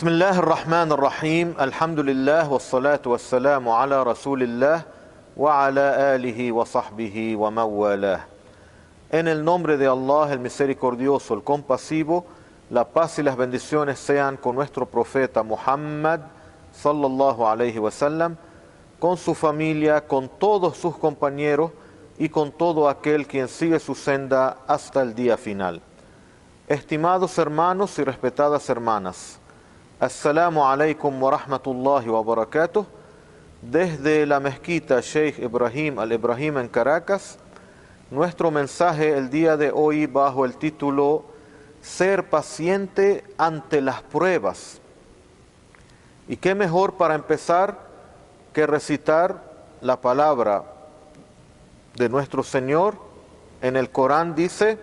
بسم الله الرحمن الرحيم الحمد لله والصلاة والسلام على رسول الله وعلى آله وصحبه ومن والاه. En el nombre de Allah, el misericordioso, el compasivo, la paz y las bendiciones sean con nuestro profeta Muhammad sallallahu alayhi wa sallam, con su familia, con todos sus compañeros y con todo aquel quien sigue su senda hasta el día final. Estimados hermanos y respetadas hermanas, Assalamu alaikum wa rahmatullahi wa barakatuh. Desde la mezquita Sheikh Ibrahim al-Ibrahim en Caracas, nuestro mensaje el día de hoy bajo el título Ser paciente ante las pruebas. Y qué mejor para empezar que recitar la palabra de nuestro Señor. En el Corán dice: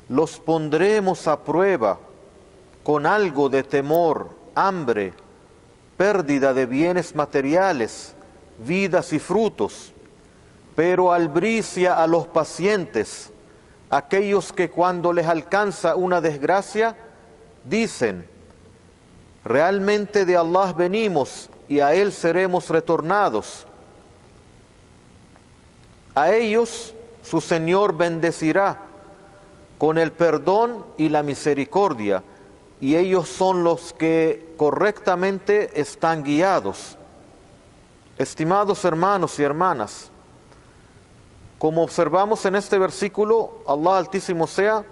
los pondremos a prueba con algo de temor, hambre, pérdida de bienes materiales, vidas y frutos, pero albricia a los pacientes, aquellos que cuando les alcanza una desgracia, dicen: realmente de Allah venimos y a Él seremos retornados. A ellos su Señor bendecirá con el perdón y la misericordia, y ellos son los que correctamente están guiados. Estimados hermanos y hermanas, como observamos en este versículo, Allah Altísimo sea,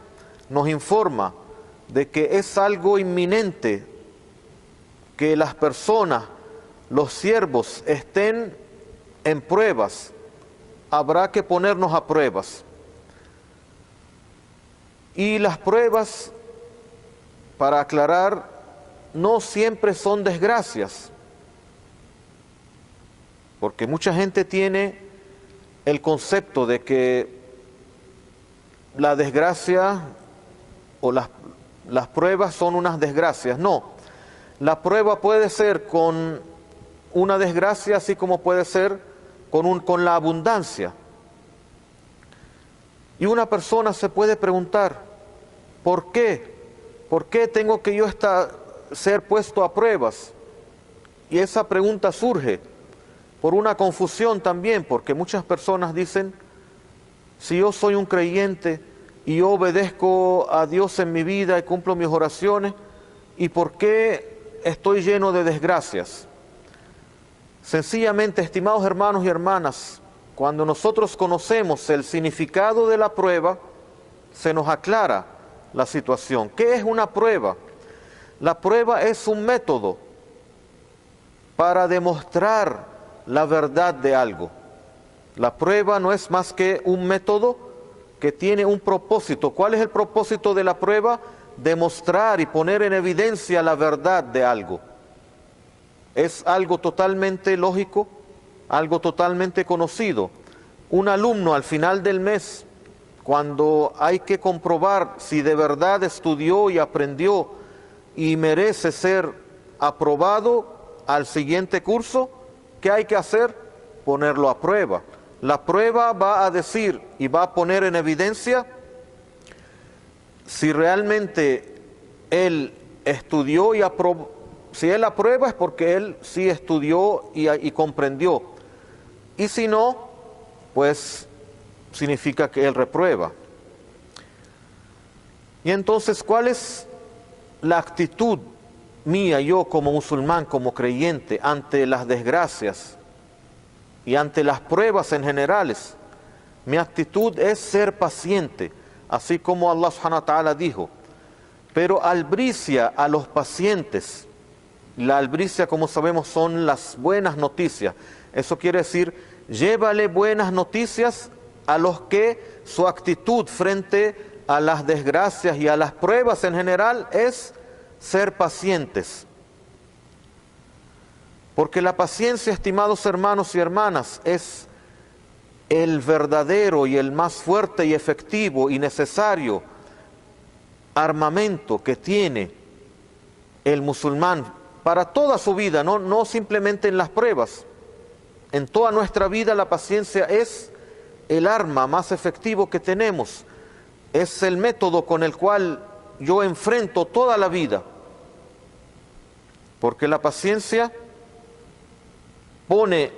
nos informa de que es algo inminente que las personas, los siervos, estén en pruebas. Habrá que ponernos a pruebas. Y las pruebas, para aclarar, no siempre son desgracias, porque mucha gente tiene el concepto de que la desgracia o las pruebas son unas desgracias. No, la prueba puede ser con una desgracia, así como puede ser con la abundancia. Y una persona se puede preguntar: ¿por qué? ¿Por qué tengo que yo ser puesto a pruebas? Y esa pregunta surge por una confusión también, porque muchas personas dicen: si yo soy un creyente y yo obedezco a Dios en mi vida y cumplo mis oraciones, ¿y por qué estoy lleno de desgracias? Sencillamente, estimados hermanos y hermanas, cuando nosotros conocemos el significado de la prueba, se nos aclara la situación. ¿Qué es una prueba? La prueba es un método para demostrar la verdad de algo. La prueba no es más que un método que tiene un propósito. ¿Cuál es el propósito de la prueba? Demostrar y poner en evidencia la verdad de algo. Es algo totalmente lógico, algo totalmente conocido. Un alumno al final del mes, cuando hay que comprobar si de verdad estudió y aprendió y merece ser aprobado al siguiente curso, ¿qué hay que hacer? Ponerlo a prueba. La prueba va a decir y va a poner en evidencia si realmente él estudió y aprobó. Si él aprueba es porque él sí estudió y comprendió. Y si no, pues significa que él reprueba. Y entonces, ¿cuál es la actitud mía, yo como musulmán, como creyente, ante las desgracias y ante las pruebas en generales? Mi actitud es ser paciente, así como Allah subhanahu wa ta'ala dijo: pero albricia a los pacientes. La albricia, como sabemos, son las buenas noticias. Eso quiere decir, llévale buenas noticias a los que su actitud frente a las desgracias y a las pruebas en general es ser pacientes. Porque la paciencia, estimados hermanos y hermanas, es el verdadero y el más fuerte y efectivo y necesario armamento que tiene el musulmán para toda su vida, no simplemente en las pruebas. En toda nuestra vida la paciencia es el arma más efectivo que tenemos, es el método con el cual yo enfrento toda la vida. Porque la paciencia pone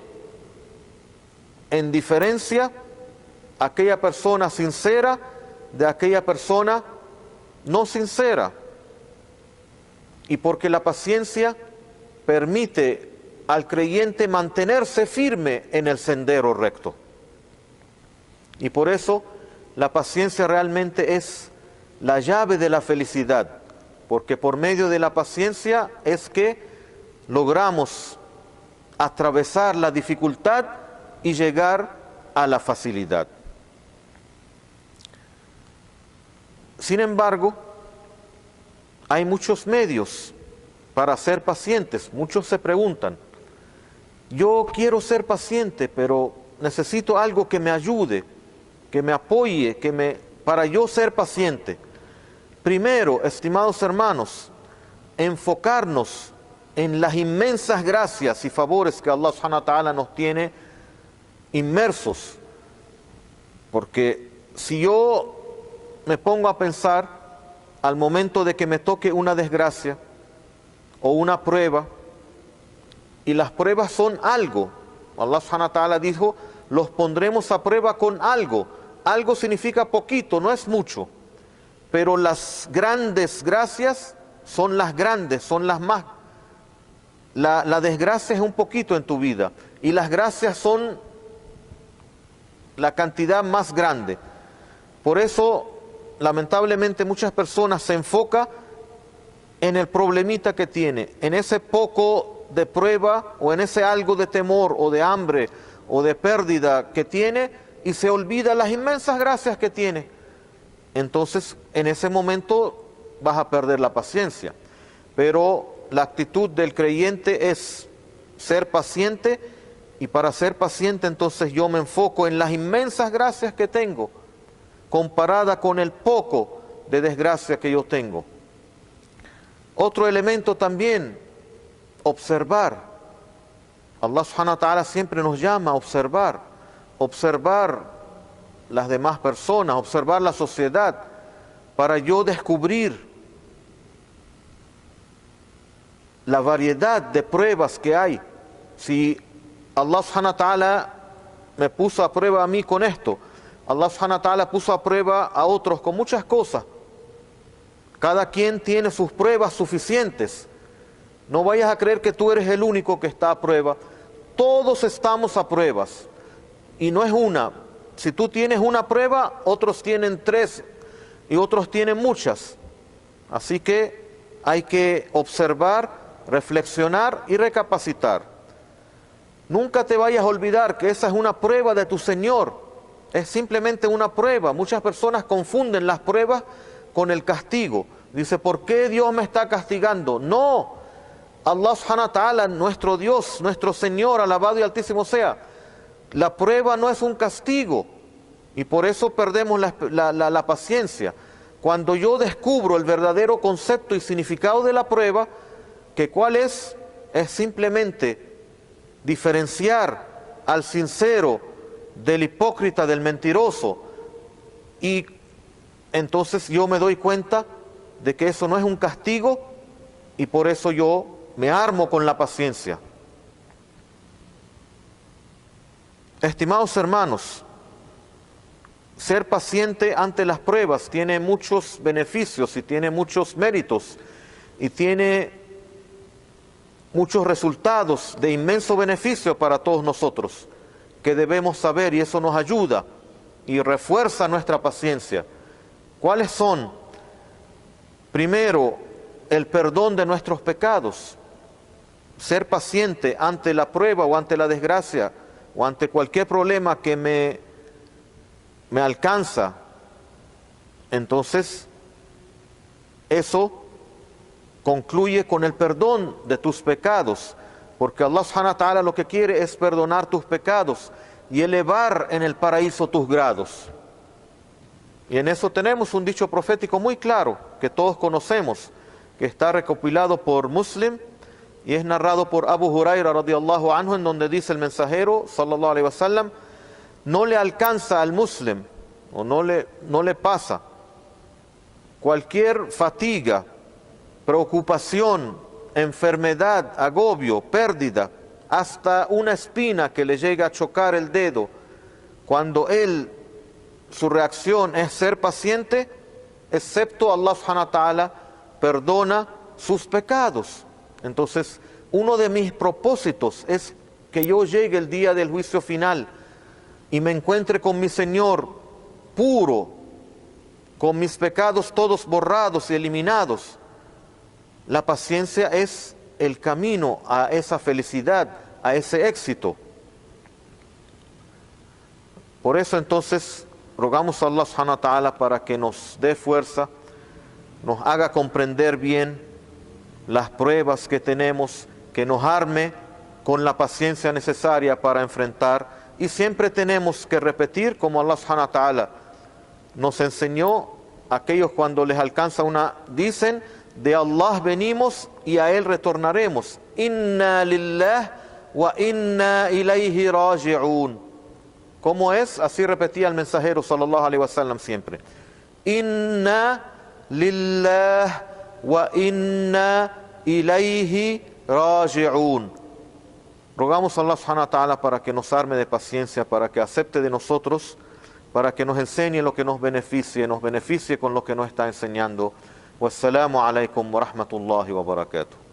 en diferencia a aquella persona sincera de aquella persona no sincera. Y porque la paciencia permite al creyente mantenerse firme en el sendero recto. Y por eso la paciencia realmente es la llave de la felicidad, porque por medio de la paciencia es que logramos atravesar la dificultad y llegar a la facilidad. Sin embargo, hay muchos medios para ser pacientes. Muchos se preguntan, yo quiero ser paciente, pero necesito algo que me ayude, que me apoye, para yo ser paciente. Primero, estimados hermanos, enfocarnos en las inmensas gracias y favores que Allah subhanahu wa ta'ala nos tiene inmersos. Porque si yo me pongo a pensar al momento de que me toque una desgracia o una prueba, y las pruebas son algo, Allah subhanahu wa ta'ala dijo, los pondremos a prueba con algo. Algo significa poquito, no es mucho, pero las grandes gracias son las grandes, son las más. La desgracia es un poquito en tu vida y las gracias son la cantidad más grande. Por eso, lamentablemente, muchas personas se enfocan en el problemita que tiene, en ese poco de prueba o en ese algo de temor o de hambre o de pérdida que tiene y se olvida las inmensas gracias que tiene. Entonces, en ese momento vas a perder la paciencia. Pero la actitud del creyente es ser paciente, y para ser paciente entonces yo me enfoco en las inmensas gracias que tengo comparada con el poco de desgracia que yo tengo. Otro elemento también, observar. Allah subhanahu wa ta'ala siempre nos llama a observar las demás personas, observar la sociedad, para yo descubrir la variedad de pruebas que hay. Si Allah subhanahu wa ta'ala me puso a prueba a mí con esto, Allah subhanahu wa ta'ala puso a prueba a otros con muchas cosas. Cada quien tiene sus pruebas suficientes. No vayas a creer que tú eres el único que está a prueba. Todos estamos a pruebas. Y no es una. Si tú tienes una prueba, otros tienen 3 y otros tienen muchas. Así que hay que observar, reflexionar y recapacitar. Nunca te vayas a olvidar que esa es una prueba de tu Señor. Es simplemente una prueba. Muchas personas confunden las pruebas con el castigo. Dice, ¿por qué Dios me está castigando? No, Allah subhanahu wa ta'ala, nuestro Dios, nuestro Señor, alabado y altísimo sea. La prueba no es un castigo y por eso perdemos la paciencia. Cuando yo descubro el verdadero concepto y significado de la prueba, que cuál es simplemente diferenciar al sincero del hipócrita, del mentiroso, y entonces yo me doy cuenta de que eso no es un castigo y por eso yo me armo con la paciencia. Estimados hermanos, ser paciente ante las pruebas tiene muchos beneficios y tiene muchos méritos y tiene muchos resultados de inmenso beneficio para todos nosotros, que debemos saber, y eso nos ayuda y refuerza nuestra paciencia. ¿Cuáles son? Primero, el perdón de nuestros pecados. Ser paciente ante la prueba o ante la desgracia o ante cualquier problema que me alcanza. Entonces, eso concluye con el perdón de tus pecados, porque Allah subhanahu wa ta'ala lo que quiere es perdonar tus pecados y elevar en el paraíso tus grados. Y en eso tenemos un dicho profético muy claro, que todos conocemos, que está recopilado por Muslim y es narrado por Abu Huraira radiyallahu anhu, en donde dice el mensajero sallallahu alaihi wasallam, no le alcanza al muslim o no le pasa cualquier fatiga, preocupación enfermedad, agobio, pérdida, hasta una espina que le llega a chocar el dedo, cuando él, su reacción es ser paciente, excepto Allah subhanahu wa ta'ala perdona sus pecados. Entonces, uno de mis propósitos es que yo llegue el día del juicio final y me encuentre con mi Señor puro, con mis pecados todos borrados y eliminados. La paciencia es el camino a esa felicidad, a ese éxito. Por eso entonces rogamos a Allah subhanahu wa ta'ala para que nos dé fuerza, nos haga comprender bien las pruebas que tenemos, que nos arme con la paciencia necesaria para enfrentar. Y siempre tenemos que repetir, como Allah subhanahu wa ta'ala nos enseñó, aquellos cuando les alcanza dicen, de Allah venimos y a Él retornaremos. Inna lillah wa inna ilayhi raji'un. ¿Cómo es? Así repetía el mensajero sallallahu alaihi wasallam siempre. Inna lillah wa inna ilayhi raji'un. Rogamos a Allah subhanahu wa ta'ala para que nos arme de paciencia, para que acepte de nosotros, para que nos enseñe lo que nos beneficie con lo que nos está enseñando. Wassalamu alaikum wa rahmatullahi wa barakatuh.